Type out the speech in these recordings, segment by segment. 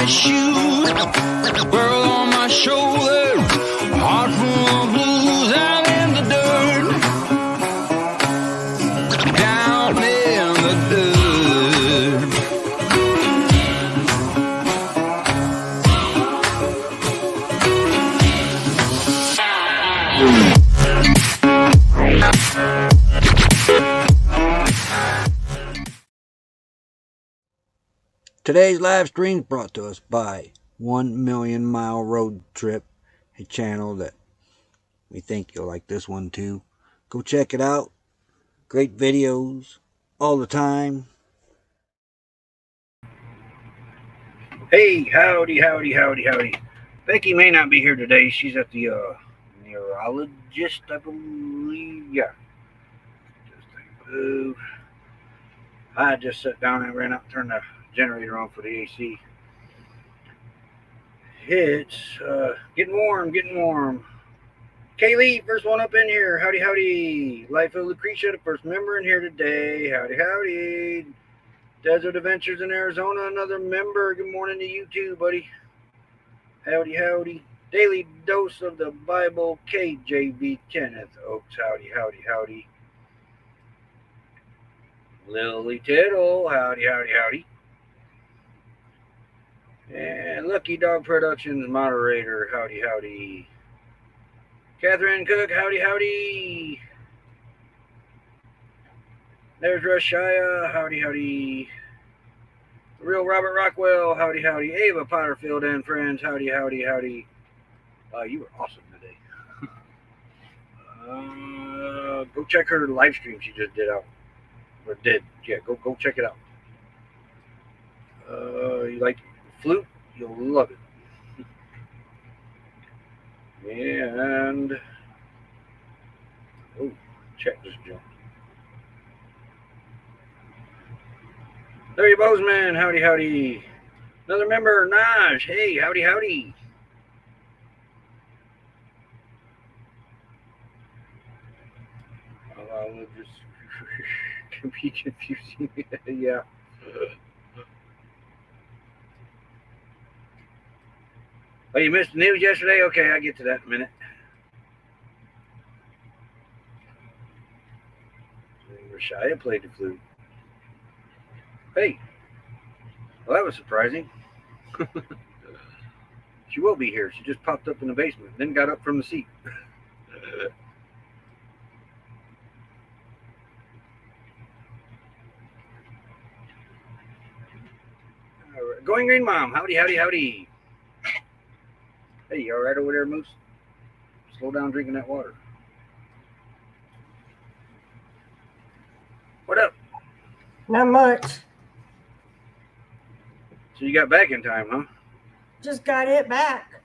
shoes, world on my shoulders, heart full of blues out in the dirt, down in the dirt. Today's live stream is brought to us by 1 Million Mile Road Trip, a channel that we think you'll like this one too. Go check it out. Great videos all the time. Hey, howdy. Becky may not be here today. She's at the neurologist, I believe. Yeah. I just sat down and ran out and turned the generator on for the AC. It's getting warm. Kaylee, first one up in here. Howdy. Life of Lucretia, the first member in here today. Howdy. Desert Adventures in Arizona, another member. Good morning to you too, buddy. Howdy. Daily Dose of the Bible, KJV Kenneth Oaks. Howdy. Lily Tittle, howdy. And Lucky Dog Productions moderator, howdy. Catherine Cook, howdy. There's Rashaya, howdy. The real Robert Rockwell, howdy. Ava Potterfield and friends, howdy. You were awesome today. Go check her live stream she just did out. Or did. Yeah, go check it out. You like flute? You'll love it. And check this jump. Larry Bozeman, howdy. Another member, Naj, hey, howdy. Just can be confusing. Yeah. Oh, you missed the news yesterday? Okay, I'll get to that in a minute. Rashaya played the flute. Hey. Well, that was surprising. She will be here. She just popped up in the basement, then got up from the seat. Going Green Mom, howdy. Hey, you all right over there, Moose? Slow down drinking that water. What up? Not much. So you got back in time, huh? Just got it back.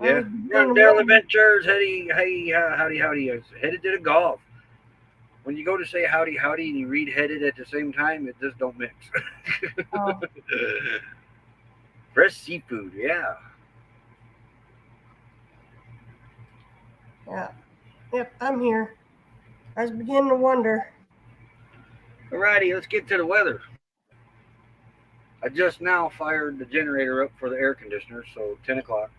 Yeah. Rundale Adventures, howdy. Headed to the golf. When you go to say howdy and you read headed at the same time, it just don't mix. Oh. Fresh seafood, yeah. Yeah. Yep, I'm here. I was beginning to wonder. Alrighty, let's get to the weather. I just now fired the generator up for the air conditioner, so 10 o'clock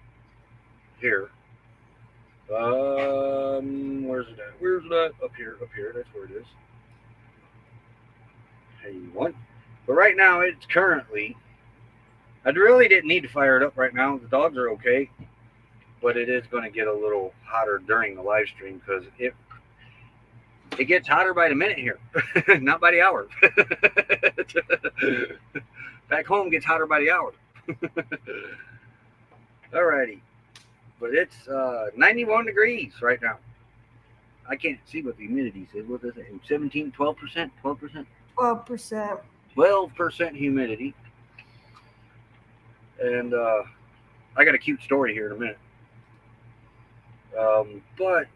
here. Where's it at? Up here. That's where it is. Hey, what? But right now, it's currently... I really didn't need to fire it up right now. The dogs are okay. But it is going to get a little hotter during the live stream because it gets hotter by the minute here. Not by the hour. Back home gets hotter by the hour. Alrighty. But it's 91 degrees right now. I can't see what the humidity is. What is it? 12%? 12%? 12%. 12% humidity. And I got a cute story here in a minute. But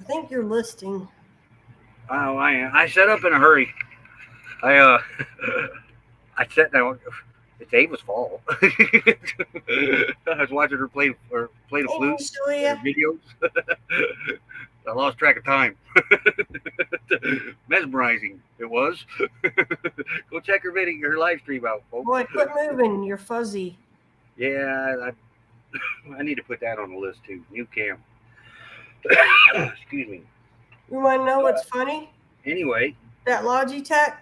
I think you're listing. Oh, I am. I set up in a hurry. I sat down. It's Ava's fault. I was watching her play the flute videos. I lost track of time. Mesmerizing it was. Go check her video, her live stream out, folks. Boy, quit moving. You're fuzzy. Yeah, I need to put that on the list too. New cam. Excuse me. You want to know what's funny? Anyway, That Logitech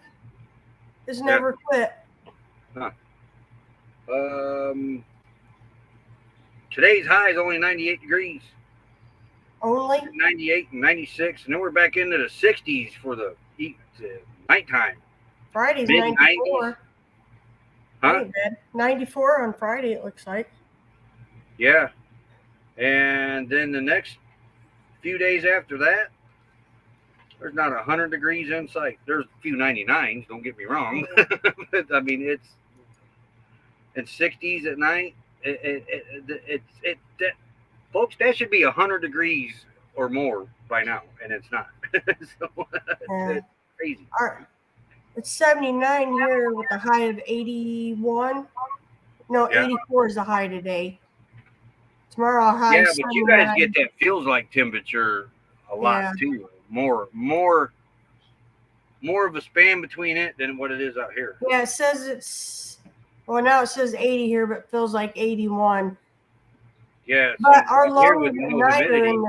has never quit. today's high is only 98 degrees. Only? 98 and 96, and then we're back into the 60s for the nighttime. Friday's Mid 94. Huh? Ain't bad. 94 on Friday, it looks like. Yeah. And then the next few days after that, there's not 100 degrees in sight. There's a few 99s, don't get me wrong. But, I mean, it's 60s at night. Folks, that should be 100 degrees or more by now, and it's not. So it's crazy. It's 79 here with a high of 81. No, Yeah. 84 is the high today. Tomorrow high. Yeah, but you guys get that feels like temperature a lot too. More of a span between it than what it is out here. Yeah, it says now it says 80 here, but it feels like 81. Yeah. But our low here with tonight no are humidity. in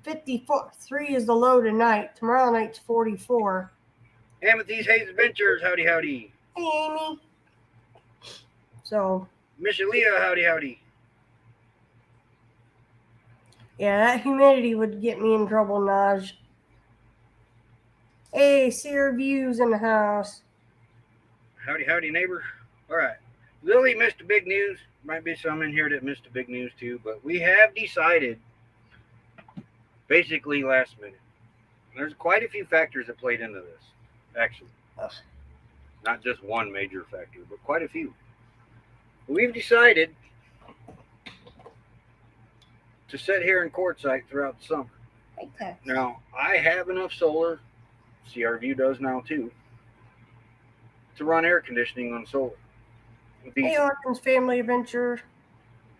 53 is the low tonight. Tomorrow night's 44. Amethyst Hayes Adventures, howdy howdy. Hey, Amy. So. Miss Leah, howdy howdy. Yeah, that humidity would get me in trouble, Naj. Hey, see our views in the house. Howdy howdy, neighbor. All right. Lily missed the big news. Might be some in here that missed the big news too, but we have decided basically last minute. There's quite a few factors that played into this, actually. Ugh. Not just one major factor, but quite a few. We've decided to sit here in quartzsite throughout the summer. Okay. Now, I have enough solar, CRView does now too, to run air conditioning on solar. Hey, Hawkins Family Adventure.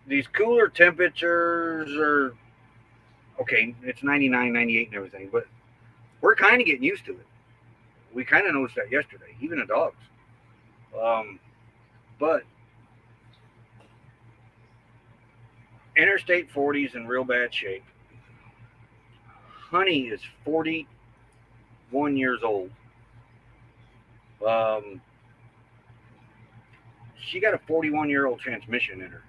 These cooler temperatures are, okay, it's 99, 98 and everything, but we're kind of getting used to it. We kind of noticed that yesterday, even the dogs. But Interstate 40 is in real bad shape. Honey is 41 years old. She got a 41-year-old transmission in her.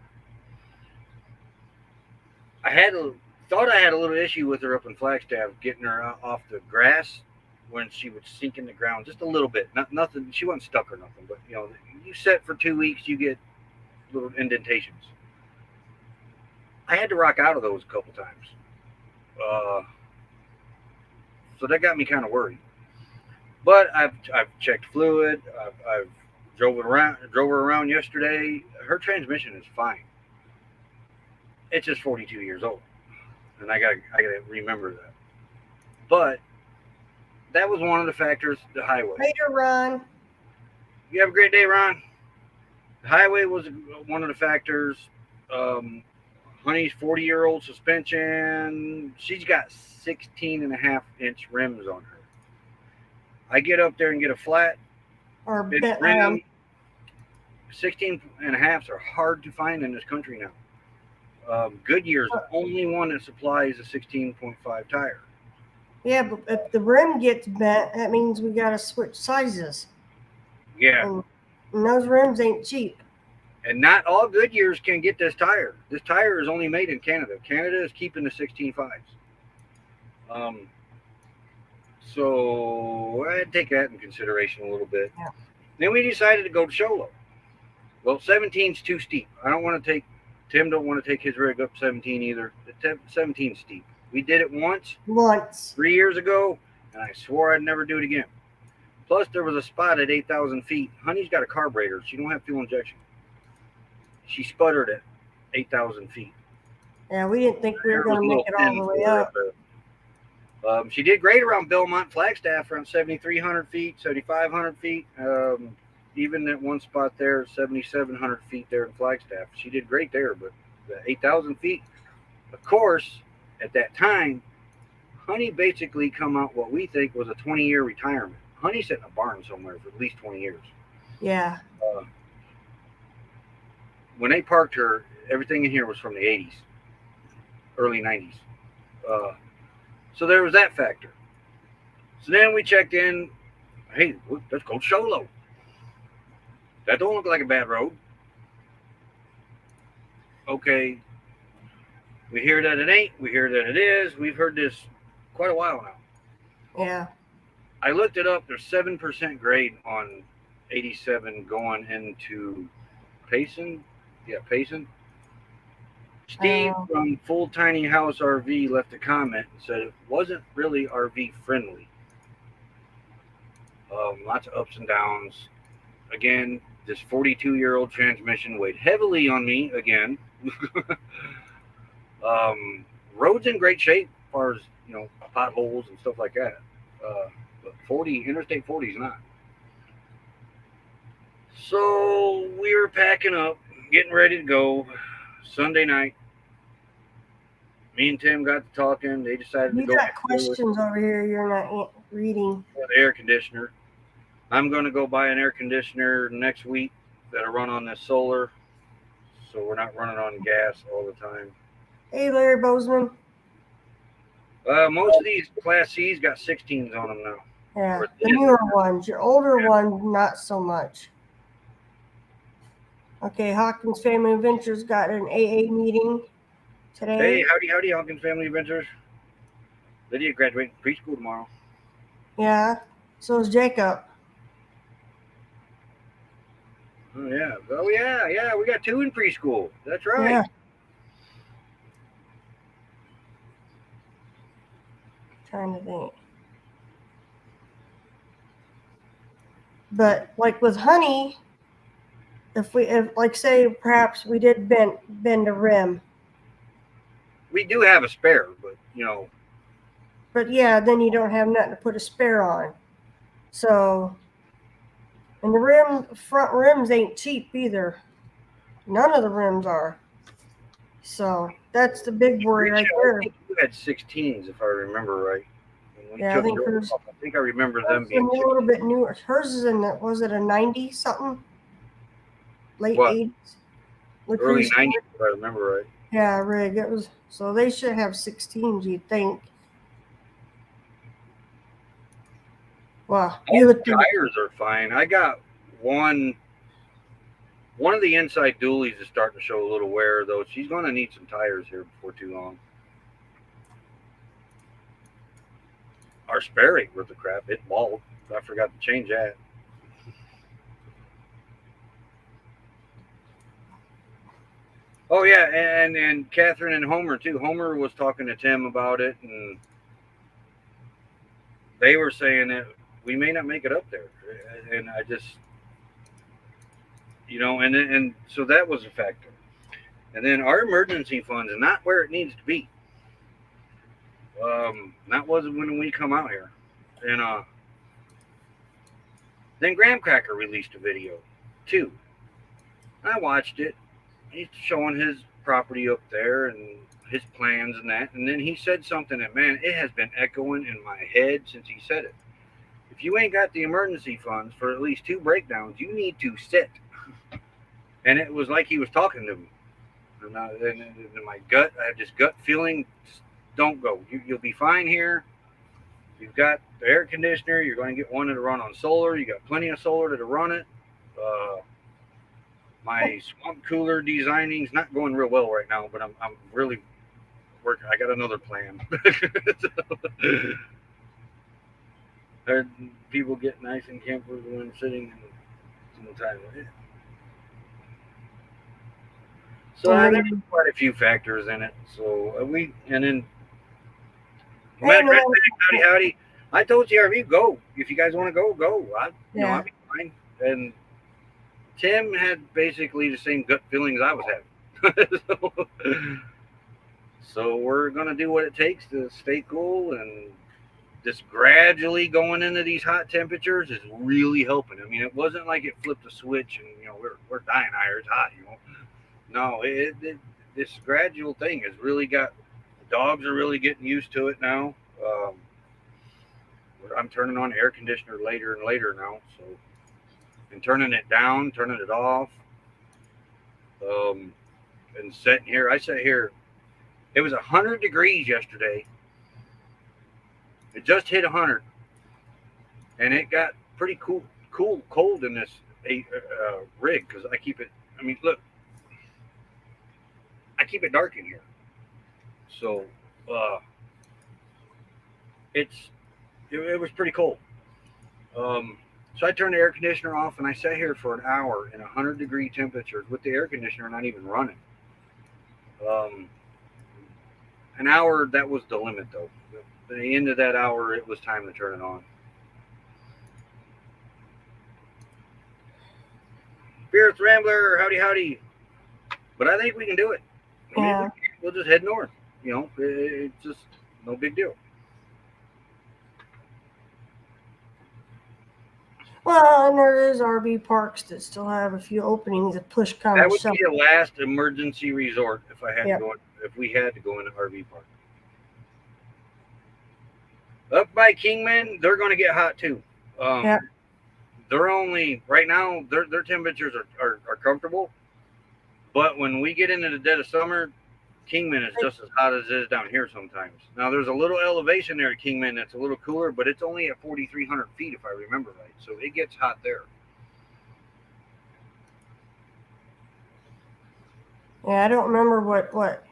Thought I had a little issue with her up in Flagstaff, getting her off the grass when she would sink in the ground just a little bit. Nothing. She wasn't stuck or nothing, but you know, you set for 2 weeks, you get little indentations. I had to rock out of those a couple times, so that got me kind of worried. But I've checked fluid. I've drove her around yesterday. Her transmission is fine. It's just 42 years old, and I gotta remember that. But that was one of the factors. The highway. Later, Ron. You have a great day, Ron. The highway was one of the factors. Honey's 40-year-old suspension. She's got 16.5-inch rims on her. I get up there and get a flat Or rim. 16.5s are hard to find in this country now. Goodyear's the only one that supplies a 16.5 tire. yeah, but if the rim gets bent, that means we got to switch sizes. Yeah. And those rims ain't cheap. And not all Goodyears can get this tire. This tire is only made in Canada. Canada is keeping the 16.5s. So I had to take that in consideration a little bit. Yeah. Then we decided to go to Sholo. Well, 17's too steep. Tim don't want to take his rig up 17 either. The 17's steep. We did it once 3 years ago, and I swore I'd never do it again. Plus, there was a spot at 8,000 feet. Honey's got a carburetor. She don't have fuel injection. She sputtered at 8,000 feet. Yeah, we didn't think we were going to make it all the way up. She did great around Belmont, Flagstaff, around 7,300 feet, 7,500 feet. Even at one spot there, 7,700 feet there in Flagstaff. She did great there, but the 8,000 feet, of course, at that time, Honey basically come out what we think was a 20-year retirement. Honey's sitting in a barn somewhere for at least 20 years. Yeah. When they parked her, everything in here was from the 80s, early 90s. So there was that factor. So then we checked in. Hey, let's go to Sholo. That don't look like a bad road. Okay, we hear that it ain't. We hear that it is. We've heard this quite a while now. Yeah. I looked it up. There's 7% grade on 87 going into Payson. Yeah, Payson. Steve from Full Tiny House RV left a comment and said it wasn't really RV friendly. Lots of ups and downs. Again, this 42-year-old transmission weighed heavily on me again. Roads in great shape as far as, potholes and stuff like that. But Interstate 40 is not. So we were packing up, getting ready to go. Sunday night. Me and Tim got to talking. They decided to go. You got questions over here you're not reading. For the air conditioner. I'm going to go buy an air conditioner next week that'll run on this solar, so we're not running on gas all the time. Hey, Larry Bozeman. Most of these Class C's got 16s on them now. Yeah, the newer ones. Your older ones, not so much. Okay, Hawkins Family Adventures got an AA meeting today. Hey, howdy, Hawkins Family Adventures. Lydia graduating preschool tomorrow. Yeah, so is Jacob. Oh, yeah, we got 2 in preschool. That's right. Yeah. Trying to think. But like with Honey, if like say perhaps we did bend a rim. We do have a spare, but But yeah, then you don't have nothing to put a spare on. So, and the front rims ain't cheap either. None of the rims are. So that's the big worry right there. I think you had 16s if I remember right. Yeah, I think I remember them being a little bit newer. Hers is was it a 90 something? Late 80s? Early 90s if I remember right. Yeah, rig. It was, so they should have 16s, you'd think. Well, tires are fine. I got one of the inside dualies is starting to show a little wear, though. She's going to need some tires here before too long. Our spare ain't worth the crap. It balled. I forgot to change that. Oh, yeah, and Catherine and Homer, too. Homer was talking to Tim about it, and they were saying that we may not make it up there. And I just, and so that was a factor. And then our emergency fund is not where it needs to be. That wasn't when we come out here. And then Graham Cracker released a video, too. I watched it. He's showing his property up there and his plans and that. And then he said something that, man, it has been echoing in my head since he said it. If you ain't got the emergency funds for at least 2 breakdowns, you need to sit. And it was like he was talking to me. And in my gut, I had this gut feeling, don't go. You'll be fine here. You've got the air conditioner. You're going to get one that'll run on solar. You got plenty of solar that'll run it. My swamp cooler designing is not going real well right now, but I'm really working. I got another plan. Heard people get nice and campers when sitting in the time. So there's quite a few factors in it. So howdy. I told CRV, go. If you guys want to go, go. I'll be fine. And Tim had basically the same gut feelings I was having. So we're going to do what it takes to stay cool, and just gradually going into these hot temperatures is really helping. I mean, it wasn't like it flipped a switch and, we're dying here. It's hot, No, this gradual thing has really got, the dogs are really getting used to it now. Um, I'm turning on air conditioner later and later now, so and turning it down, turning it off, um, and sitting here. I sat here. It was 100 degrees yesterday. It just hit 100, and it got pretty cold in this rig because I keep it. I mean, look, I keep it dark in here, so uh, it was pretty cold. So I turned the air conditioner off and I sat here for an hour in 100-degree temperatures with the air conditioner not even running. Um, an hour, that was the limit though. At the end of that hour, it was time to turn it on. Spirits Rambler, howdy howdy. But I think we can do it. I mean, Yeah. we'll just head north. You know, it's just no big deal. Well, and there is RV parks that still have a few openings that push kind That of would summer. be a last emergency resort if I had Yep. to go. If we had to go in an RV park. Up by Kingman, they're going to get hot too. Yep. They're only right now. Their temperatures are comfortable, but when we get into the dead of summer, Kingman is just as hot as it is down here sometimes. Now there's a little elevation there at Kingman that's a little cooler, but it's only at 4,300 feet if I remember right. So it gets hot there. Yeah, I don't remember what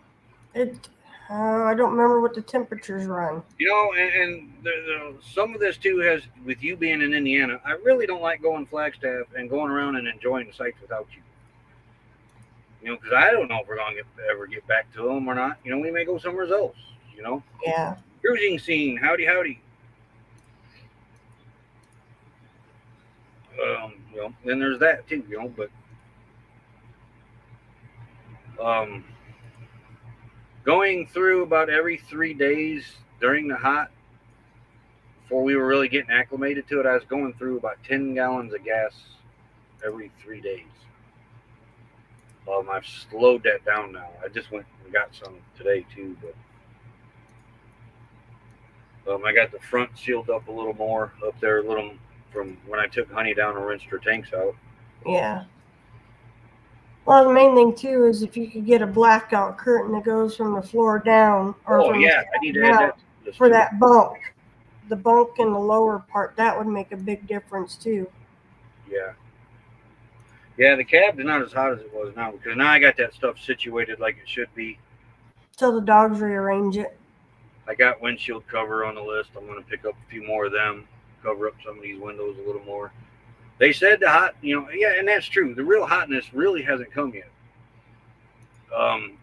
it. I don't remember what the temperatures run. You know, and some of this too has with you being in Indiana. I really don't like going Flagstaff and going around and enjoying the sights without you. You know, because I don't know if we're going to ever get back to them or not. You know, we may go somewhere else. You know, Yeah. cruising scene, howdy howdy. You know, then there's that too. You know, but going through about every 3 days during the hot, before we were really getting acclimated to it, I was going through about 10 gallons of gas every 3 days. I've slowed that down now. I just went and got some today too, but I got the front sealed up a little more up there, a little from when I took Honey down and rinsed her tanks out. Yeah. Well, the main thing too is if you could get a blackout curtain that goes from the floor down, or from Yeah, I need to add that to this for too. that bunk, the bunk in the lower part, that would make a big difference too. Yeah. Yeah, the cab's not as hot as it was now because now I got that stuff situated like it should be. Till the dogs rearrange it. I got windshield cover on the list. I'm going to pick up a few more of them, cover up some of these windows a little more. They said the hot, you know, yeah, and that's true. The real hotness really hasn't come yet.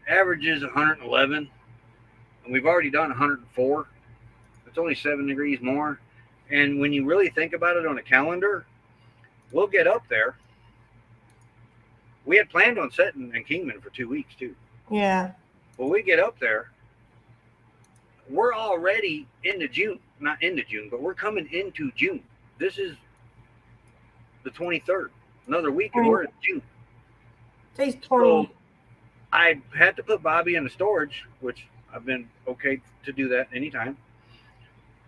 Average is 111, and we've already done 104. It's only 7 degrees more. And when you really think about it on a calendar, we'll get up there. We had planned on sitting in Kingman for 2 weeks too. Yeah. When we get up there, we're already into June. Not into June, but we're coming into June. This is the 23rd. Another week and we're in June. Today's 20. So I had to put Bobby in the storage, which I've been okay to do that anytime.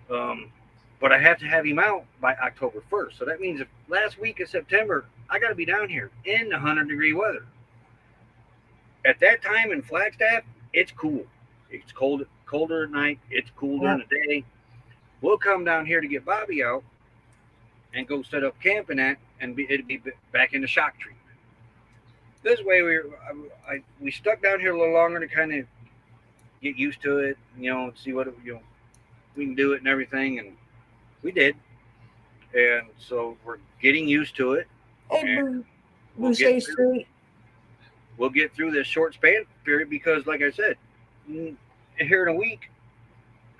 But I have to have him out by October 1st. So that means if last week of September, I got to be down here in the 100-degree weather. At that time in Flagstaff, it's cool. It's colder at night. It's cool during the day. We'll come down here to get Bobby out and go set up camping at, and it'd be back in the shock treatment. This way, we stuck down here a little longer to kind of get used to it, you know, see what we can do it and everything, and we did. And so we're getting used to it. Hey, Blue State Street. We'll get through this short span period because, like I said, here in a week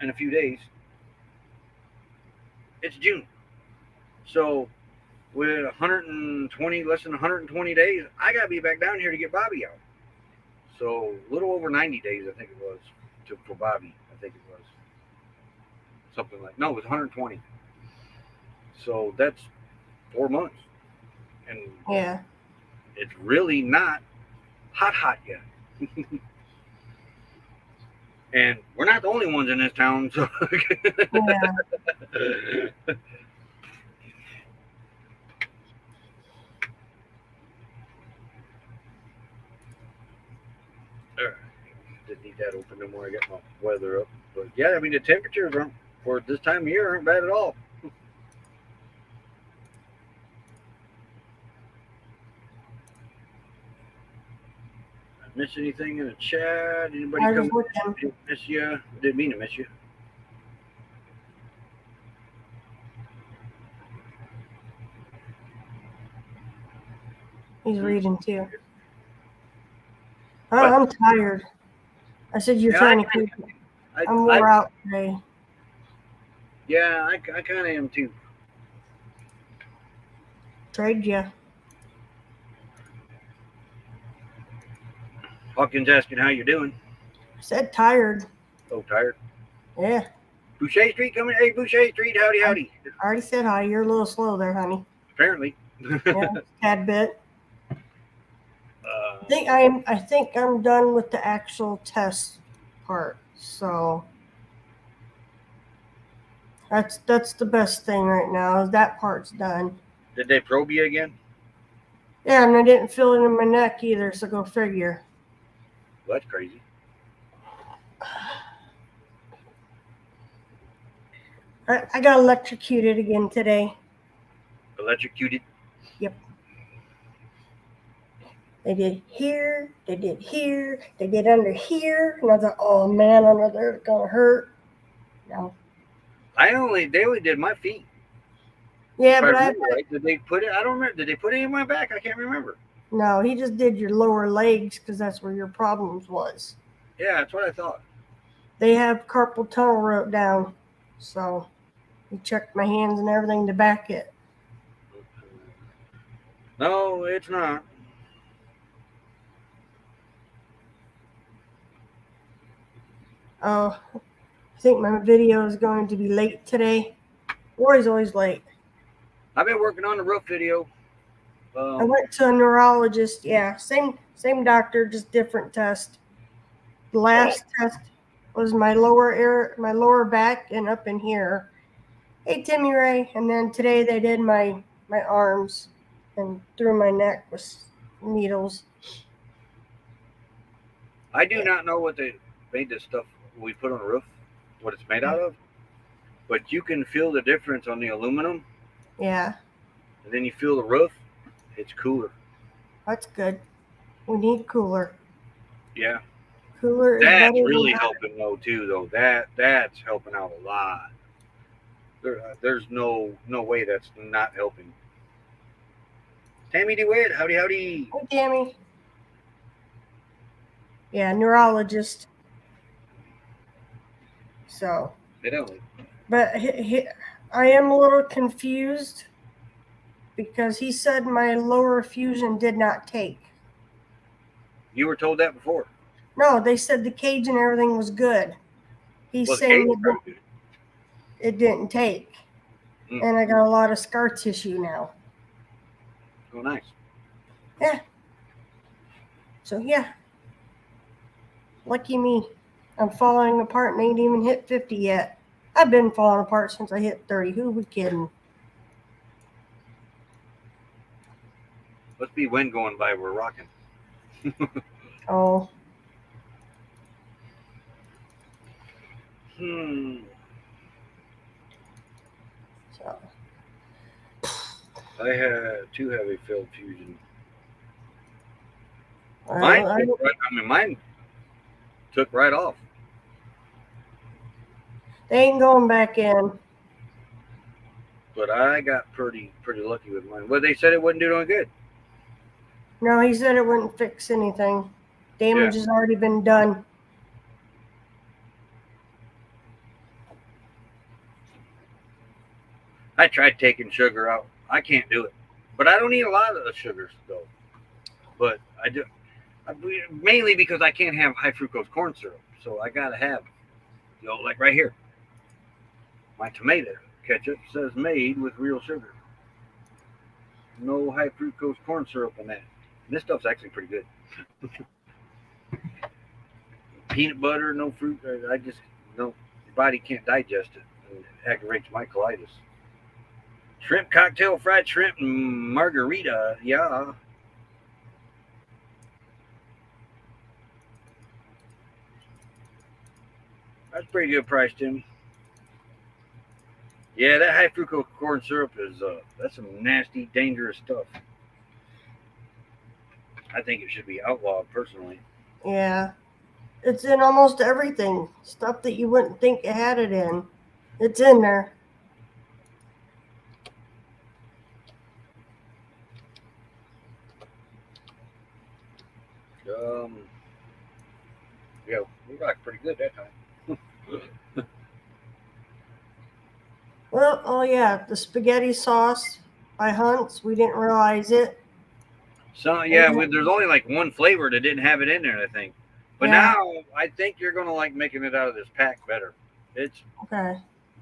and a few days, it's June. So with 120, less than 120 days, I got to be back down here to get Bobby out. So a little over 90 days, I think it was, for Bobby. I think it was something like, no, it was 120. So that's 4 months. And yeah, it's really not hot yet. And we're not the only ones in this town, so. Yeah. Alright. Didn't need that open no more. I got my weather up. But yeah, I mean, the temperatures aren't, for this time of year, aren't bad at all. Miss anything in the chat? Anybody I was come? looking. Didn't miss you? Didn't mean to miss you. He's reading too. What? I'm tired. I said you're Yeah, trying to keep. I'm wore out today. Yeah, I kind of am too. Trade you. Hawkins asking how you doing. I said tired. Oh, tired. Yeah. Boucher Street coming. Hey, Boucher Street. Howdy, howdy. I already said hi. You're a little slow there, honey. Apparently. Yeah, tad bit. I think I'm done with the actual test part. So that's the best thing right now. Is that part's done. Did they probe you again? Yeah, and I didn't feel it in my neck either. So go figure. Well, that's crazy. I got electrocuted again today. Electrocuted. Yep. They did here, they did here, they did under here, and I thought, oh man, under there it's gonna hurt. No. They only did my feet. Yeah, If but I remember right, did they put it? I don't remember. Did they put it in my back? I can't remember. No, he just did your lower legs because that's where your problems was. Yeah, that's what I thought. They have carpal tunnel wrote down, so he checked my hands and everything to back it. No, it's not. Oh, I think my video is going to be late today. Roy's always late. I've been working on the roof video. I went to a neurologist. Yeah, same doctor, just different test. The last test was my lower back and up in here. Hey, Timmy Ray. And then today they did my arms and through my neck with needles. I do not know what they made this stuff we put on the roof, what it's made out of, but you can feel the difference on the aluminum. Yeah. And then you feel the roof, it's cooler. That's good. We need cooler. Yeah. Cooler is That's better really than helping though too though. That's helping out a lot. There's no way that's not helping. Tammy DeWitt, howdy howdy. Hey, Tammy. Yeah, neurologist. So. They don't. But I am a little confused because he said my lower fusion did not take. You were told that before. No, they said the cage and everything was good. He's saying it didn't take. Mm. And I got a lot of scar tissue now. Oh, nice. Yeah. So, yeah. Lucky me. I'm falling apart and ain't even hit 50 yet. I've been falling apart since I hit 30. Who we kidding? Must be wind going by. We're rocking. Oh. So. I had 2 heavy filled fusion. Mine took right off. They ain't going back in. But I got pretty lucky with mine. Well, they said it wouldn't do no good. No, he said it wouldn't fix anything. Damage has already been done. I tried taking sugar out. I can't do it. But I don't eat a lot of the sugars, though. But I do. Mainly because I can't have high fructose corn syrup. So I got to have, like right here. My tomato ketchup says made with real sugar. No high fructose corn syrup in that. And this stuff's actually pretty good. peanut butter, no fruit. I just don't. Your body can't digest it. It aggravates my colitis. Shrimp cocktail, fried shrimp, and margarita. Yeah. That's a pretty good price, Tim. Yeah, that high fructose corn syrup is that's some nasty, dangerous stuff. I think it should be outlawed personally. Yeah. It's in almost everything. Stuff that you wouldn't think it had it in. It's in there. Um, yeah, we rocked pretty good that time. Well, oh yeah, the spaghetti sauce by Hunt's. We didn't realize it. So yeah, there's only like one flavor that didn't have it in there, I think. But Yeah. now I think you're gonna like making it out of this pack better. It's Okay.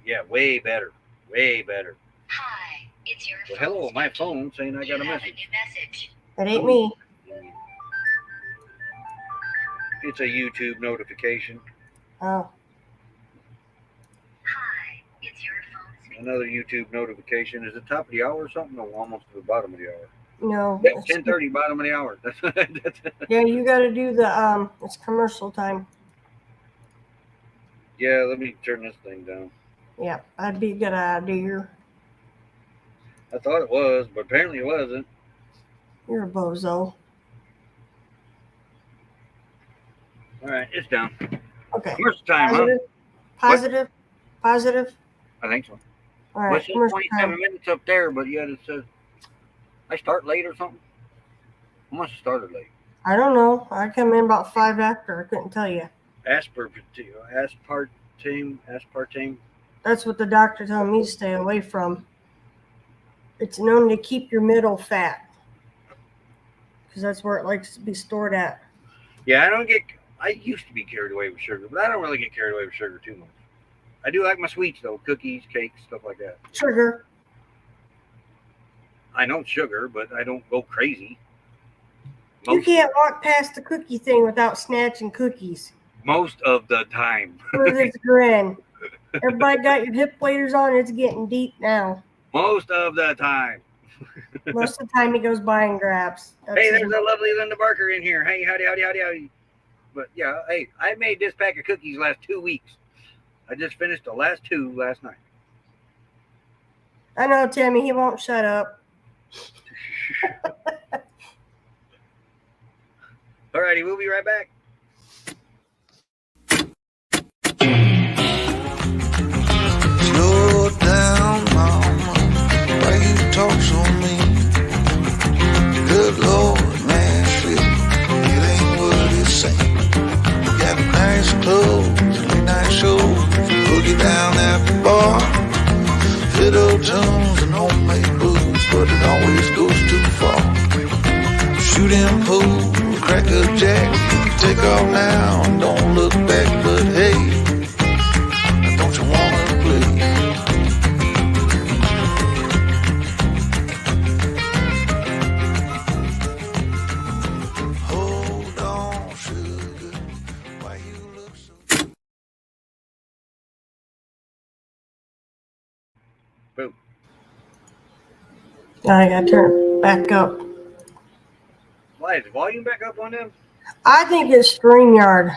yeah, way better, way better. Hi, it's your Well, phone hello, my speaking. phone saying I You got a have a message. new message. It ain't me. It's a YouTube notification. Oh. Hi, it's your phone speaking. Another YouTube notification. Is it top of the hour or something? No, almost to the bottom of the hour. No. Yeah, 10:30, bottom of the hour. Yeah, you got to do the it's commercial time. Yeah, let me turn this thing down. Yeah, that'd be a good idea. I thought it was, but apparently it wasn't. You're a bozo. All right, it's down. Okay. Commercial time, Positive. Positive. Positive. huh? I think so. All Well, right. it says Commercial 27 time. minutes up there, but yet it says I start late or something. I must have started late. I don't know. I come in about 5 after. I couldn't tell you. Aspartame. That's what the doctor told me to stay away from. It's known to keep your middle fat because that's where it likes to be stored at. Yeah, I used to be carried away with sugar, but I don't really get carried away with sugar too much. I do like my sweets though, cookies, cakes, stuff like that. Sugar. I know sugar, but I don't go crazy. You can't walk past the cookie thing without snatching cookies. Most of the time. With this grin. Everybody got your hip waders on. It's getting deep now. Most of the time. Most of the time he goes by and grabs. That's Hey, his- there's a lovely Linda Barker in here. Hey, howdy, howdy, howdy, howdy. But yeah, hey, I made this pack of cookies last 2 weeks. I just finished the last 2 last night. I know, Timmy. He won't shut up. Alrighty, we'll be right back. Slow down, mama. Why you talk so mean? Good Lord, man, shit, it ain't what it seems. You got nice clothes and late night shows, boogie down at the bar, fiddle tunes and homemade booze, but it always goes too far. Shooting pool, crack a jack, take off now and don't look back, but hey, don't you wanna play? Hold on, sugar, why you look so... Boom. I gotta turn it back up. Why is the volume back up on them? I think it's StreamYard.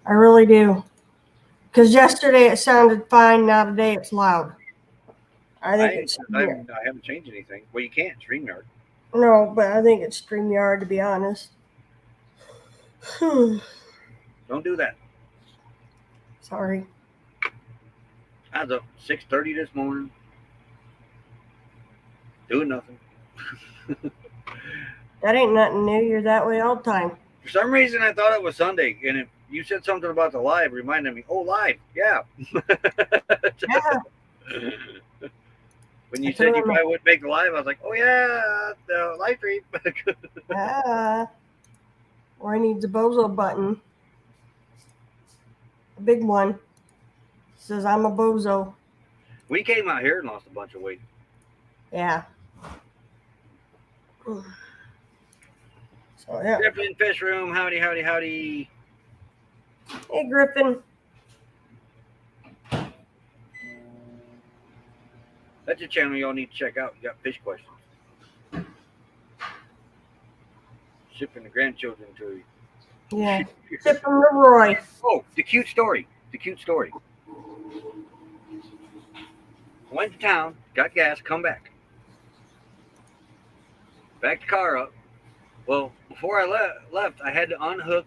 I really do. Because yesterday it sounded fine. Now today it's loud. I think it's I haven't changed anything. Well, you can't StreamYard. no, but I think it's StreamYard to be honest. Don't do that. Sorry. I was up 6:30 this morning, doing nothing. That ain't nothing new. You're that way all the time. For some reason, I thought it was Sunday, and if you said something about the live, reminded me. Oh, live, yeah. Yeah. When you said you probably wouldn't make the live, I was like, oh yeah, the live stream. Yeah. Roy needs a bozo button. A big one. Says I'm a bozo. We came out here and lost a bunch of weight. Yeah. So yeah. Griffin Fish Room, howdy, howdy, howdy. Hey, Griffin. That's a channel y'all need to check out. You got fish questions. Shipping the grandchildren to you. Yeah. Tip from Leroy. Oh, the cute story. The cute story. Went to town, got gas, come back. Backed the car up. Well, before I left, I had to unhook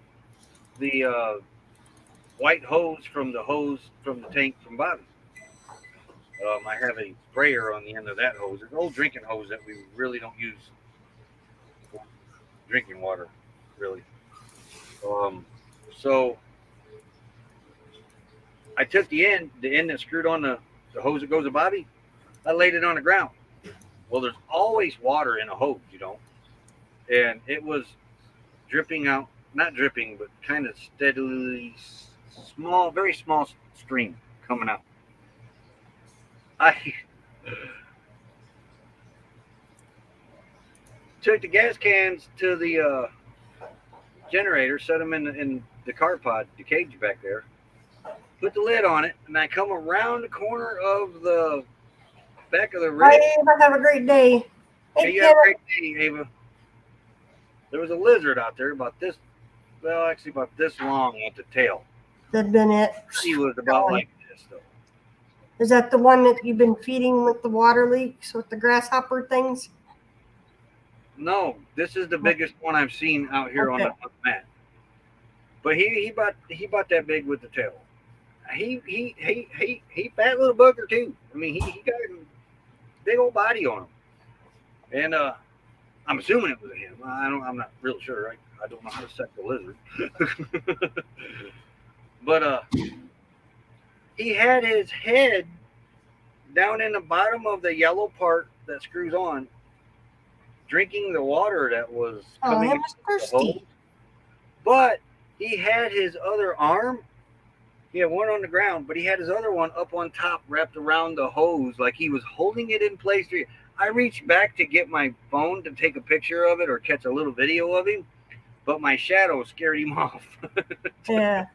the white hose from the tank from Bobby. I have a sprayer on the end of that hose. It's an old drinking hose that we really don't use for drinking water, really. So I took the end that screwed on the hose that goes to Bobby. I laid it on the ground. Well, there's always water in a hose, and it was dripping out, not dripping, but kind of steadily, small, very small stream coming out. I took the gas cans to the generator, set them in the car pod, the cage back there, put the lid on it, and I come around the corner of the back of the rig. Bye, Ava. Have a great day. Hey, you have a great day, Ava. There was a lizard out there about this long with the tail. That'd been it. He was about like this, though. Is that the one that you've been feeding with the water leaks with the grasshopper things? No, this is the biggest one I've seen out here on the mat. But he bought that big with the tail. He fat little bugger too. I mean he got a big old body on him. And I'm assuming it was him. I'm not real sure. I don't know how to set the lizard. But he had his head down in the bottom of the yellow part that screws on, drinking the water that was coming. He was thirsty. But he had his other arm. He had one on the ground, but he had his other one up on top, wrapped around the hose, like he was holding it in place. I reached back to get my phone to take a picture of it or catch a little video of him, but my shadow scared him off. Yeah.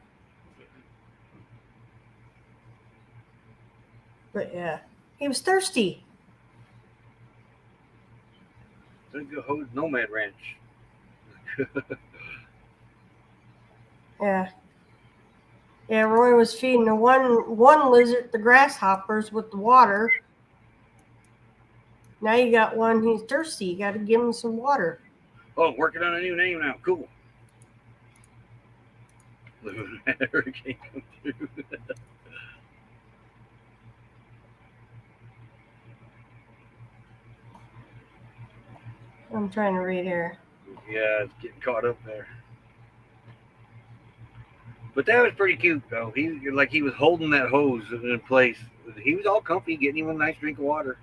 But yeah, he was thirsty. Big hose nomad ranch. Yeah. Yeah, Roy was feeding the one lizard the grasshoppers with the water. Now you got one, he's thirsty. You got to give him some water. Oh, working on a new name now. Cool. Hurricane come through. I'm trying to read here. Yeah, it's getting caught up there. But that was pretty cute, though. He was holding that hose in place. He was all comfy, getting him a nice drink of water.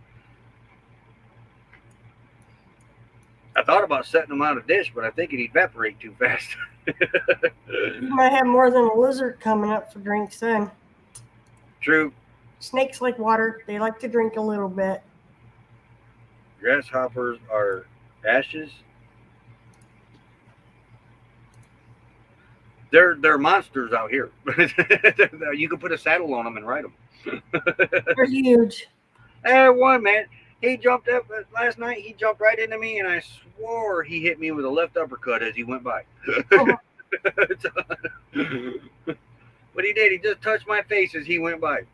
I thought about setting him out a dish, but I think it'd evaporate too fast. You might have more than a lizard coming up for drinks then. True. Snakes like water. They like to drink a little bit. Grasshoppers are ashes. They're monsters out here. You can put a saddle on them and ride them. They're huge. One man, he jumped up last night. He jumped right into me, and I swore he hit me with a left uppercut as he went by. Oh. But he did. He just touched my face as he went by.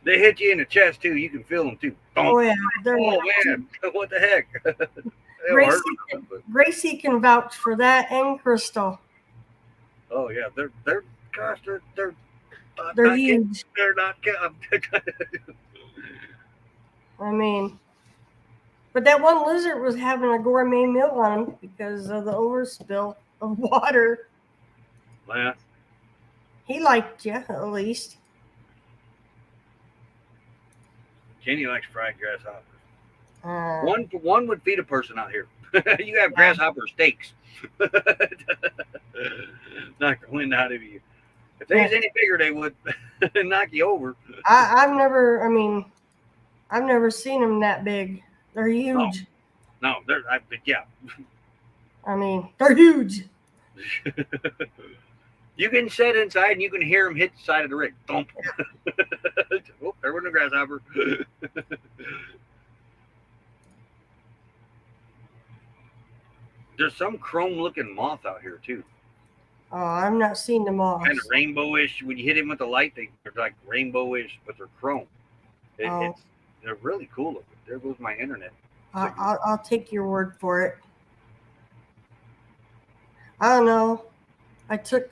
They hit you in the chest too. You can feel them too. Oh yeah. Oh man, what the heck? Gracie can vouch for that, and Crystal. Oh yeah, they're huge. They're not. I mean, but that one lizard was having a gourmet meal on him because of the overspill of water. Yeah. He liked you, at least. Kenny likes fried grasshoppers. One would feed a person out here. You have grasshopper steaks. Knock the wind out of you. If they was any bigger, they would knock you over. I've never seen them that big. They're huge. No, yeah. I mean, they're huge. You can sit inside and you can hear them hit the side of the rig. Thump. Oh, there went a grasshopper. There's some chrome-looking moth out here too. Oh, I've not seen the moths. Kind of rainbowish. When you hit him with the light, they're like rainbowish, but they're chrome. Oh. They're really cool looking. There goes my internet. I'll take your word for it. I don't know. I took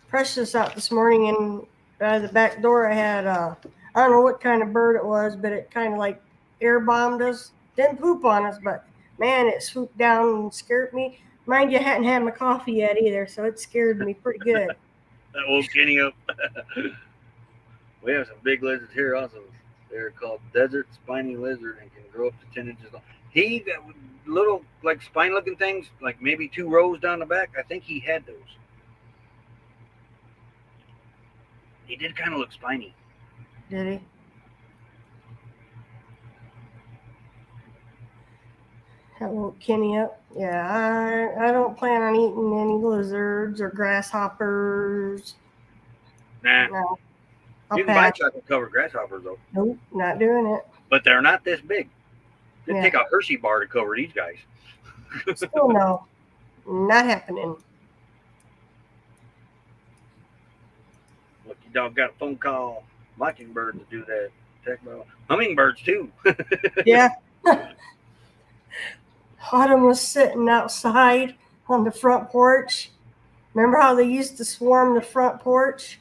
Precious out this morning, and by the back door I had I don't know what kind of bird it was, but it kind of like air bombed us. Didn't poop on us, but man, it swooped down and scared me. Mind you, I hadn't had my coffee yet either, so it scared me pretty good. That woke Kenny up. We have some big lizards here also. They're called desert spiny lizard and can grow up to 10 inches long. That little like spine looking things, like maybe 2 rows down the back, I think he had those. He did kind of look spiny. Did he? That woke Kenny up. Yeah, I don't plan on eating any lizards or grasshoppers. Nah. No. You can buy chocolate covered grasshoppers though. Nope, not doing it. But they're not this big. It'd Yeah. take a Hershey bar to cover these guys. Still no. Not happening. Look, your dog got a phone call. Mockingbirds do that. Hummingbirds too. Yeah. Autumn was sitting outside on the front porch. Remember how they used to swarm the front porch?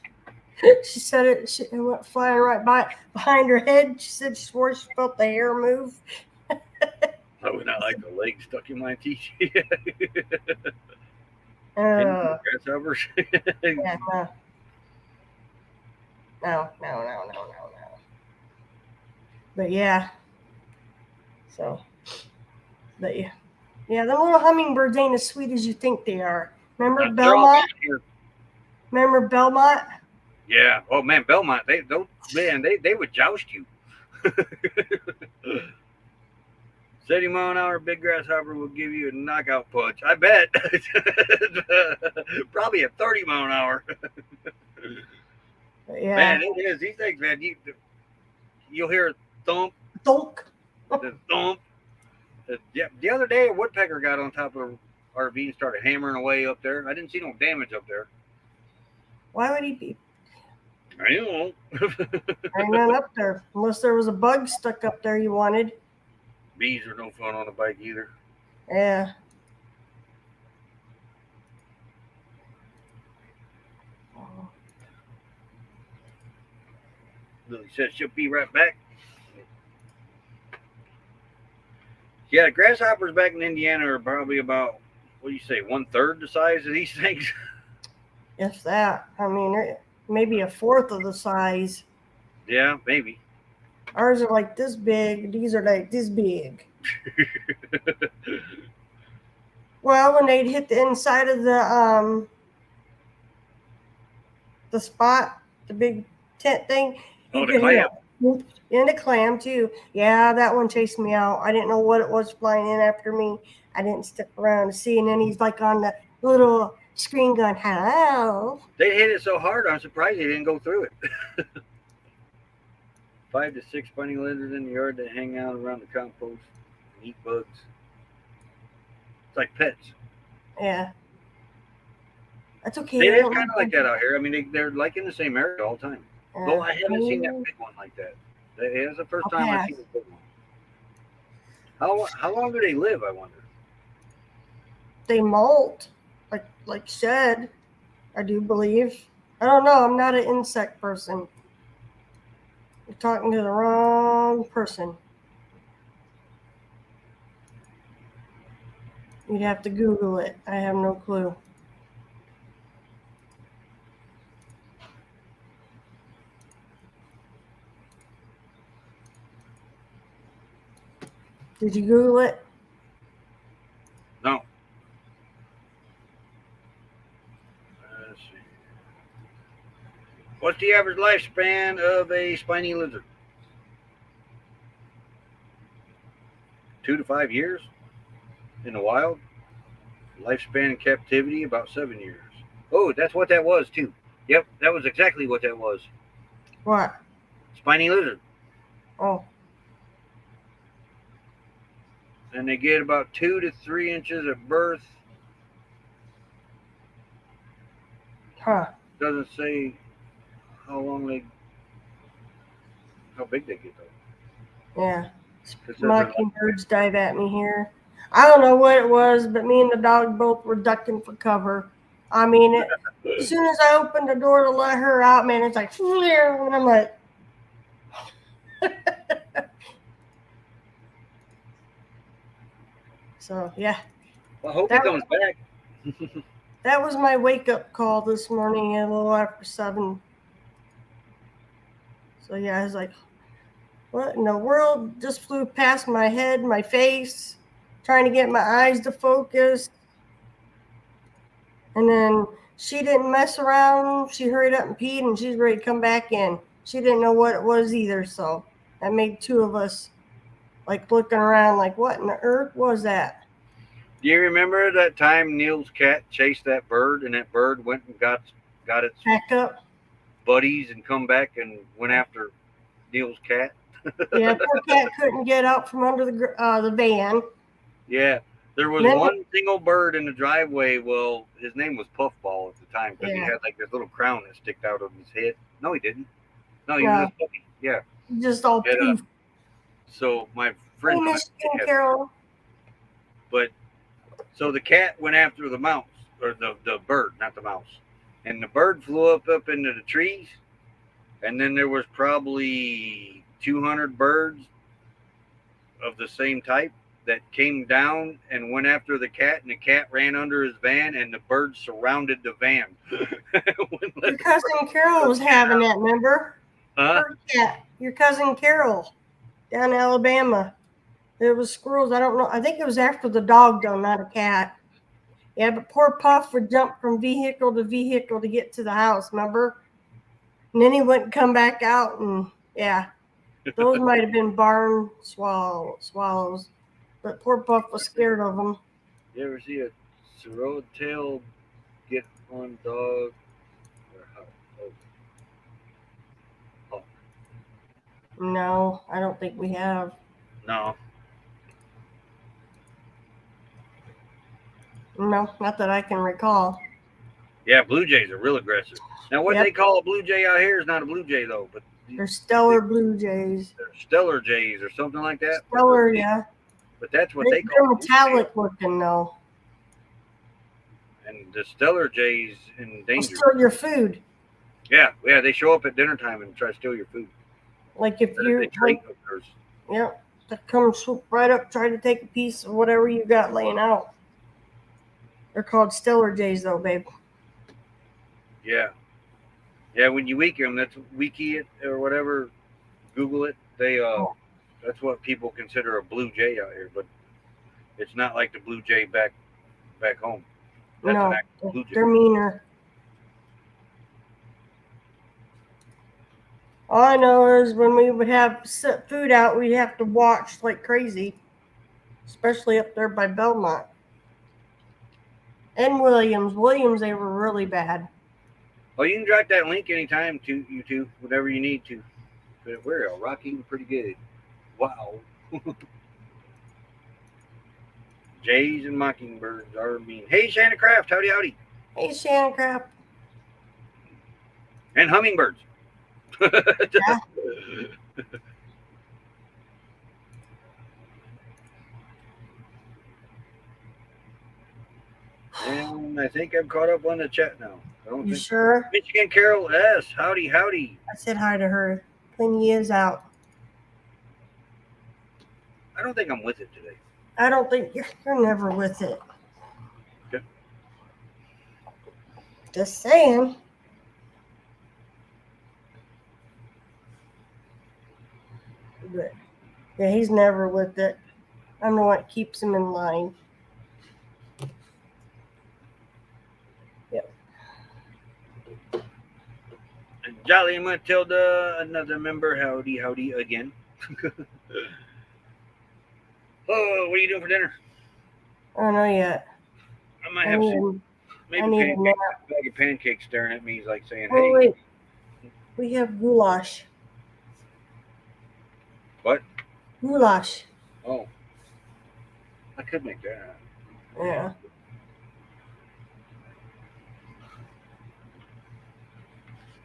She said it went flying right behind her head. She said she swore she felt the hair move. I would not like the leg stuck in my teeth. Grasshoppers. Yeah, no. But yeah. So, but yeah. Yeah, the little hummingbirds ain't as sweet as you think they are. Remember Belmont? Remember Belmont? Yeah. Oh man, Belmont. They would joust you. 70 mile an hour big grasshopper will give you a knockout punch. I bet. Probably a 30 mile an hour. Yeah. Man, it is. These things, man. You'll hear a thump. Thunk. The thump. Yeah. The other day, a woodpecker got on top of an RV and started hammering away up there. I didn't see no damage up there. Why would he be? I don't know. Ain't none up there. Unless there was a bug stuck up there you wanted. Bees are no fun on a bike either. Yeah. Lily says she'll be right back. Yeah, grasshoppers back in Indiana are probably about, what do you say, 1/3 the size of these things? If that. I mean, maybe a fourth of the size. Yeah, maybe. Ours are like this big. These are like this big. Well, when they'd hit the inside of the spot, the big tent thing, Oh, the clam. And a clam too. Yeah, that one chased me out. I didn't know what it was flying in after me. I didn't stick around to see. And then he's like on the little screen going, hello. They hit it so hard, I'm surprised they didn't go through it. 5 to 6 bunny lizards in the yard that hang out around the compost and eat bugs. It's like pets. Yeah. That's okay. It is kind of like that out here. I mean, they're like in the same area all the time. Though I haven't seen that big one like that. It's the first time I've seen a big one. How long do they live, I wonder? They molt, like shed, I do believe. I don't know. I'm not an insect person. You're talking to the wrong person. You'd have to Google it. I have no clue. Did you Google it? No. Let's see. What's the average lifespan of a spiny lizard? 2 to 5 years in the wild. Lifespan in captivity about 7 years. Oh, that's what that was too. Yep, that was exactly what that was. What? Spiny lizard. Oh, And they get about 2 to 3 inches at birth. huh. Doesn't say how big they get though. Yeah. It says they're like, Mockingbirds dive at me here. I don't know what it was, but me and the dog both were ducking for cover. I mean, as soon as I opened the door to let her out, man, it's like, and I'm like, so yeah. well, I hope That he comes back. That was my wake up call this morning at a little after 7. So yeah, I was like, what in the world just flew past my head, my face, trying to get my eyes to focus. And then she didn't mess around. She hurried up and peed, and she's ready to come back in. She didn't know what it was either, so that made 2 of us like looking around like, what in the earth was that? Do you remember that time Neil's cat chased that bird, and that bird went and got its Back up. buddies and come back and went after Neil's cat? Yeah, poor cat couldn't get out from under the van. Yeah, there was Then- one single bird in the driveway. Well, his name was Puffball at the time because he Yeah. had like this little crown that sticked out of his head. No, he didn't. No, he No. was a puppy. Yeah. Just all Yeah. poof. So my Hey, friend, Michigan Carol. but so the cat went after the mouse or the bird, not the mouse, and the bird flew up into the trees, and then there was probably 200 birds of the same type that came down and went after the cat, and the cat ran under his van, and the birds surrounded the van. Your cousin Carol was having that, remember? Huh? Her cat. Your cousin Carol down in Alabama. There was squirrels. I don't know. I think it was after the dog, though, not a cat. Yeah, but poor Puff would jump from vehicle to vehicle to get to the house, remember? And then he wouldn't come back out, and yeah, those might have been barn swallows. But poor Puff was scared of them. You ever see a swallowtail get on dog? Or how? Oh, No, I don't think we have. no. No, not that I can recall. Yeah, blue jays are real aggressive. Now, what Yep. they call a blue jay out here is not a blue jay though, but They're stellar blue jays. they're stellar jays or something like that. Stellar, yeah. But that's what They're they call blue metallic looking, though. jays. And the stellar jays in They'll danger. steal your food. Yeah, they show up at dinner time and try to steal your food. Like if They you, trait of theirs. yep, they come swoop right up, try to take a piece of whatever you got laying out. They're called stellar jays, though, babe. Yeah. Yeah, when you weak them, that's wiki it or whatever. Google it. They that's what people consider a blue jay out here, but it's not like the blue jay back home. That's No, an actual blue jay. they're meaner. All I know is when we would have set food out, we'd have to watch like crazy, especially up there by Belmont. And Williams, they were really bad. Oh, you can drop that link anytime to you two, whatever you need to. But we're rocking pretty good. Wow. Jays and mockingbirds are mean. Hey, Shannon Craft, howdy howdy. Hey, Shannon Crap. And hummingbirds. Yeah. And I think I'm caught up on the chat now. I don't You think sure? Michigan Carol S. Howdy howdy. I said hi to her. Clean is out. I don't think I'm with it today. I don't think you're never with it. Okay. Just saying. But yeah, he's never with it. I don't know what keeps him in line. Yep. And Jolly Matilda, another member. Howdy howdy again. Oh, what are you doing for dinner? I don't know yet. I'm might I have need soup. a, Maybe I need a pancakes. nap. A bag of pancakes staring at me is like saying, Oh "Hey, wait, we have goulash. what?" Goulash. Oh, I could make that. Yeah.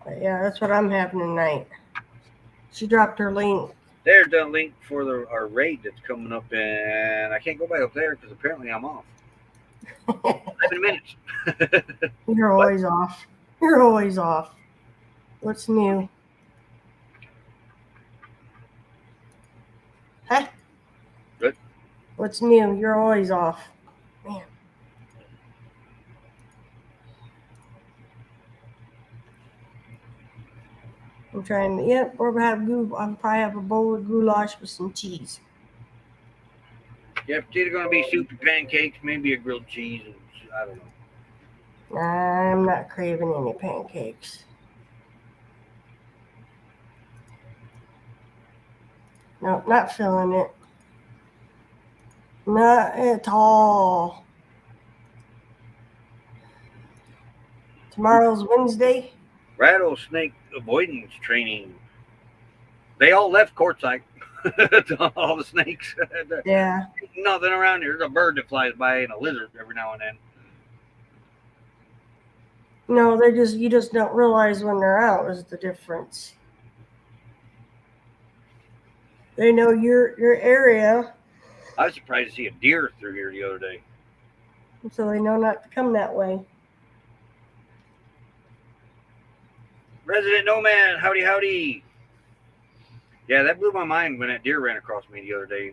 But yeah, that's what I'm having tonight. She dropped her link. There's the link for our raid that's coming up, and I can't go back up there because apparently I'm off. 11 minutes. You're What? always off. You're always off. What's new? Huh? Good. What's new? You're always off. Man. I'm trying to, yep, or I'll probably have a bowl of goulash with some cheese. Yeah, it's either going to be soup and pancakes, maybe a grilled cheese, and I don't know. I'm not craving any pancakes. Nope, not feeling it. Not at all. Tomorrow's Wednesday. Rattlesnake avoidance training. They all left courtside. All the snakes. Yeah. Nothing around here. There's a bird that flies by and a lizard every now and then. No, you just don't realize when they're out is the difference. They know your area, I was surprised to see a deer through here the other day. so they know not to come that way. Resident Nomad, howdy, howdy. Yeah, that blew my mind when that deer ran across me the other day,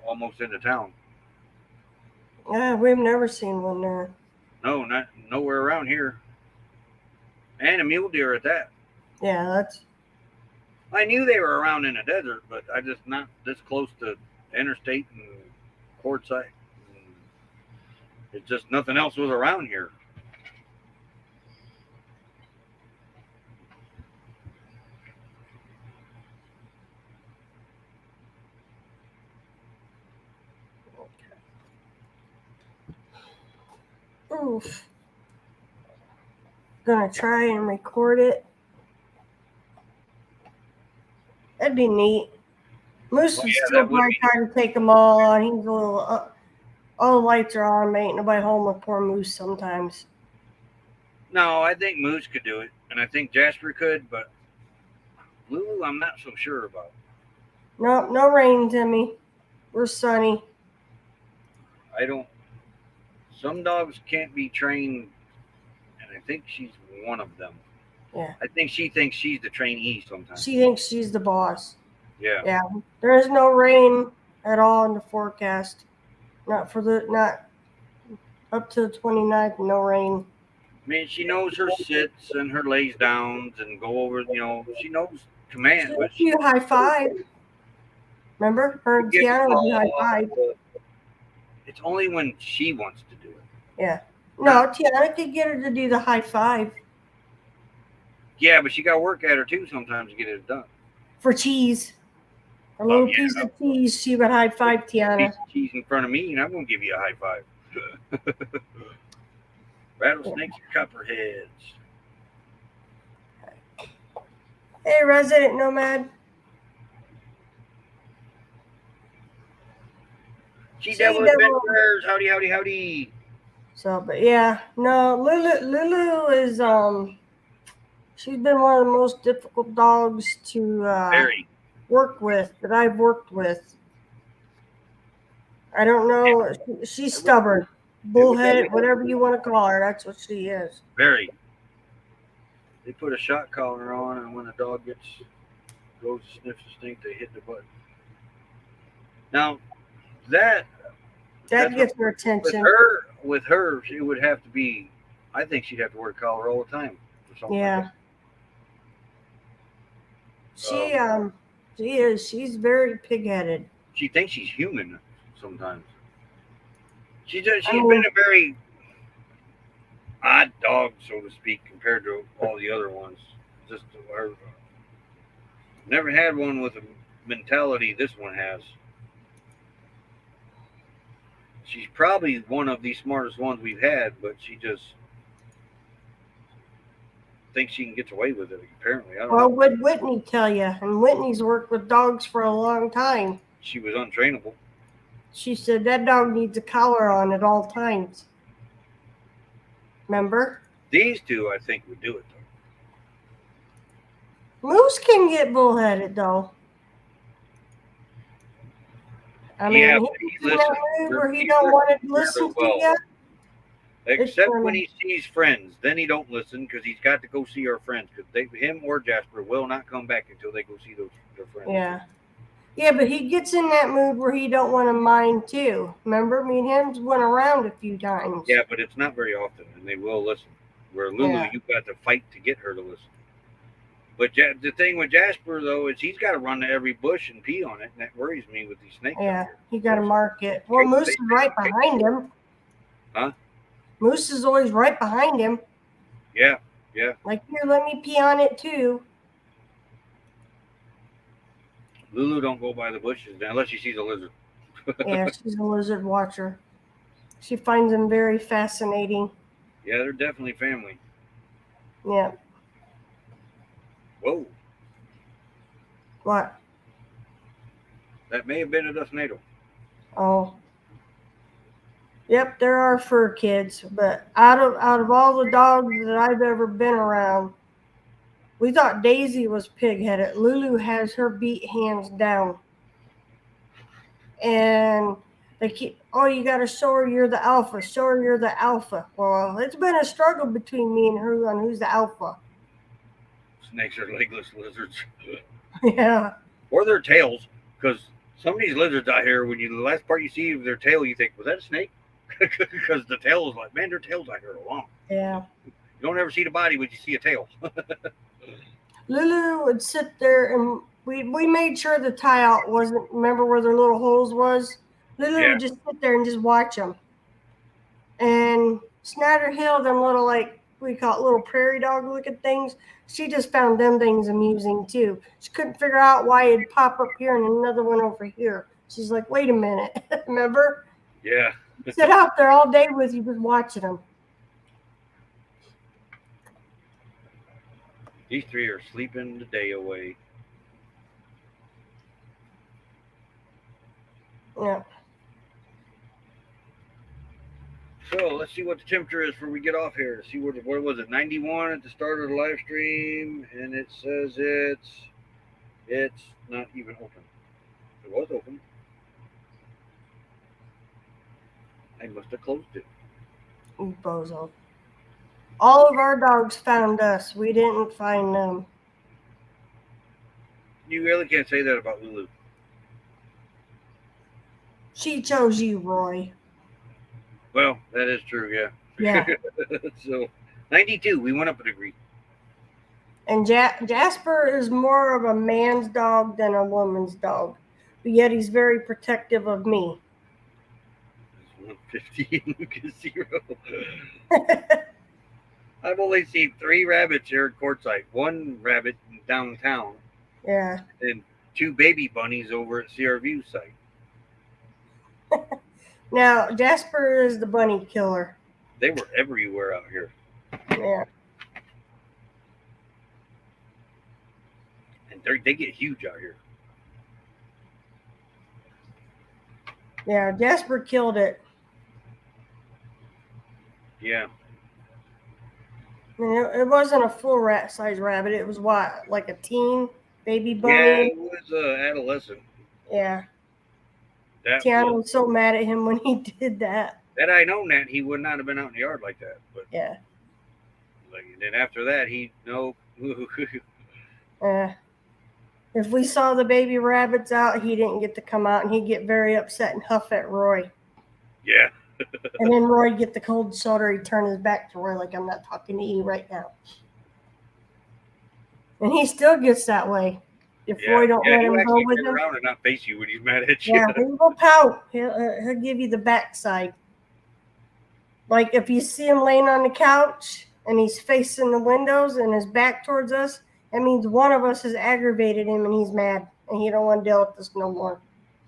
almost into town. Yeah, we've never seen one there. No, not nowhere around here. And a mule deer at that. Yeah, that's I knew they were around in the desert, but I just not this close to interstate and quartzite. It's just nothing else was around here. oof. Gonna try and record it. That'd be neat. Moose Oh, would yeah, still that would probably be. try to take them all on. He's a little. All the lights are on, but ain't nobody home with poor Moose sometimes. No, I think Moose could do it, and I think Jasper could, but Lulu, I'm not so sure about. No, no rain, Timmy. We're sunny. I don't. Some dogs can't be trained, and I think she's one of them. Yeah. I think she thinks she's the trainee sometimes. She thinks she's the boss. Yeah. Yeah. There is no rain at all in the forecast. Not up to the 29th, no rain. I mean, she knows her sits and her lays downs and go over. She knows command, but You high five. Remember? Her and gets Tiana would do high five. It's only when she wants to do it. Yeah. No, Tiana could get her to do the high five. Yeah, but she got to work at her too sometimes to get it done. For cheese. A little yeah. piece of cheese, she would high five Tiana. Piece of cheese in front of me, and I'm going to give you a high five. Rattlesnakes and copperheads. Hey, Resident Nomad. She Devil Adventures. Howdy, howdy, howdy. So, but yeah, no, Lulu is she's been one of the most difficult dogs to work with that I've worked with. I don't know. She's stubborn, bullheaded, whatever you want to call her. That's what she is. Very. They put a shot collar on, and when a dog goes to sniff the stink, they hit the button. Now, that gets her attention. With her, she would have to be. I think she'd have to wear a collar all the time. Or something Yeah. Like She is. She's very pig-headed. She thinks she's human sometimes. She's been a very odd dog, so to speak, compared to all the other ones. Just never had one with a mentality this one has. She's probably one of the smartest ones we've had, but she just thinks she can get away with it. Apparently, I don't Well, know. what'd Whitney tell you? And Whitney's worked with dogs for a long time. She was untrainable. She said that dog needs a collar on at all times. Remember? These two, I think, would do it though. Moose can get bullheaded though. I mean, Yeah, he's but he in that listens. mood where he don't want to listen to well. you. Except funny. when he sees friends, then he don't listen because he's got to go see our friends. Because him or Jasper will not come back until they go see their friends. Yeah. Yeah, but he gets in that mood where he don't want to mind too. Remember, me and him went around a few times. Yeah, but it's not very often, and they will listen. Where Lulu, Yeah. you've got to fight to get her to listen. But the thing with Jasper though is he's got to run to every bush and pee on it, and that worries me with these snakes. Yeah, he got to mark it. Well, Moose is right behind him. Huh? Moose is always right behind him. Yeah, yeah. Like, here, let me pee on it too. Lulu don't go by the bushes unless she sees a lizard. Yeah, she's a lizard watcher. She finds them very fascinating. Yeah, they're definitely family. Yeah. Whoa, What? that may have been a tornado. Oh. Yep, there are fur kids, but out of all the dogs that I've ever been around, we thought Daisy was pig-headed. Lulu has her beat hands down. And they keep, oh, you got to show her you're the alpha. Show her you're the alpha. Well, it's been a struggle between me and her on who's the alpha. Snakes are legless lizards. Yeah. Or their tails, because some of these lizards out here, when the last part you see of their tail, you think, was that a snake? Because the tail is like, man, their tails out here are long. Yeah. You don't ever see the body when you see a tail. Lulu would sit there and we made sure the tie out wasn't, remember where their little holes was? Lulu Yeah. would just sit there and just watch them. And Snyder Hill, them little, like, we call it little prairie dog looking things, she just found them things amusing too. She couldn't figure out why it'd pop up here and another one over here. She's like, wait a minute. Remember? Yeah. Sit out there all day with you just watching them. These three are sleeping the day away. Yeah. So let's see what the temperature is before we get off here. See what was it? 91 at the start of the live stream, and it says it's not even open. It was open. I must have closed it. Ooh, bozo. All of our dogs found us. We didn't find them. You really can't say that about Lulu. She chose you, Roy. Well, that is true, yeah. Yeah. So 92, we went up a degree. And Jasper is more of a man's dog than a woman's dog, but yet he's very protective of me. 150 and Lucas 0. I've only seen 3 rabbits here at Quartzsite. 1 rabbit downtown, Yeah. and 2 baby bunnies over at CRView site. Now, Jasper is the bunny killer. They were everywhere out here. Yeah. And they get huge out here. Yeah, Jasper killed it. Yeah. And it wasn't a full size rabbit. It was what, like a teen baby Yeah, bunny? it was adolescent. Yeah. That Tiana was, was so mad at him when he did that. had I known that, he would not have been out in the yard like that. But Yeah. like, then after that, no. If we saw the baby rabbits out, he didn't get to come out, and he'd get very upset and huff at Roy. Yeah. And then Roy'd get the cold shoulder. He'd turn his back to Roy like, I'm not talking to you right now. And he still gets that way. If Roy don't let him go with turn him. around and not face you when he's mad at you. Yeah, he will pout. He'll give you the backside. Like if you see him laying on the couch and he's facing the windows and his back towards us, that means one of us has aggravated him and he's mad and he don't want to deal with this no more.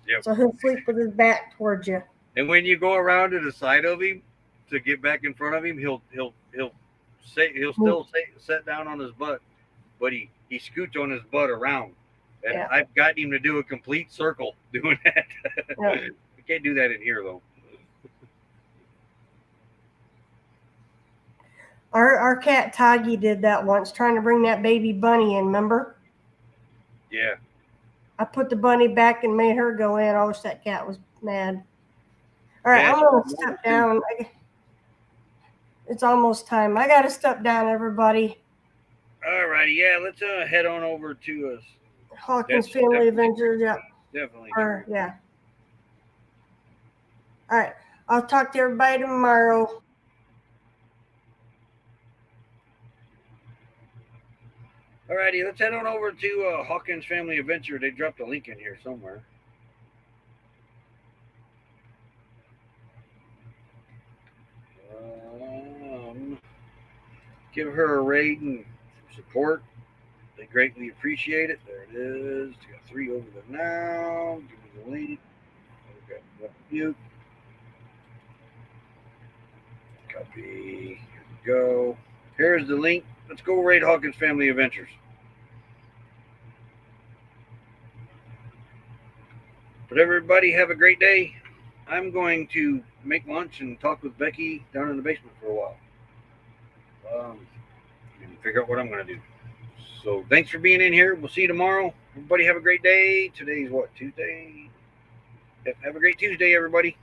Yep. So he'll sleep with his back towards you. And when you go around to the side of him to get back in front of him, he'll still sit down on his butt, but he scoots on his butt around. And Yeah. I've got him to do a complete circle doing that. Yeah. We can't do that in here though. Our cat Toggy did that once, trying to bring that baby bunny in, remember? Yeah. I put the bunny back and made her go in. I wish that cat was mad. All right, Yeah, I'm going to step down. It's almost time. I got to step down, everybody. Alrighty, yeah, let's head on over to us. Hawkins That's Family definitely Adventures, yeah. Definitely. Yeah. All right, I'll talk to everybody tomorrow. Alrighty, let's head on over to Hawkins Family Adventure. They dropped a link in here somewhere. Give her a rate and support. They greatly appreciate it. There it is. Got 3 over there now. Give me the link. Okay, mute. Copy. Here we go. Here's the link. Let's go raid Hawkins Family Adventures. But everybody have a great day. I'm going to make lunch and talk with Becky down in the basement for a while. And figure out what I'm going to do. So thanks for being in here. We'll see you tomorrow. Everybody have a great day. Today's what, Tuesday? Yep, have a great Tuesday, everybody.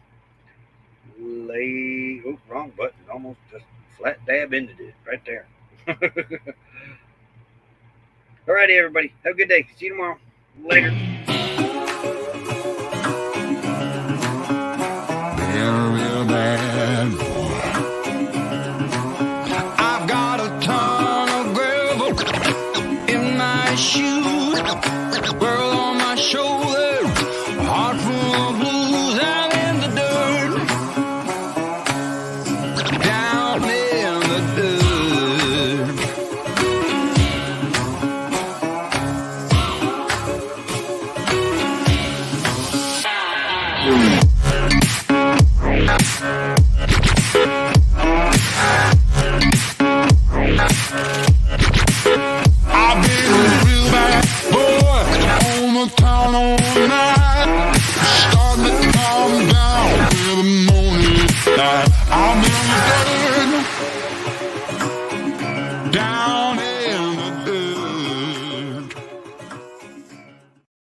Wrong button. Almost just flat dab into it right there. Alrighty, everybody. Have a good day. See you tomorrow. Later. Real bad boy. I've got a ton of gravel in my shoes, world on my shoulder, heart full of blues out in the dirt, down in the dirt. I've been a real bad boy on the town all night, starting to calm down till the morning light. I'm in the dirt, down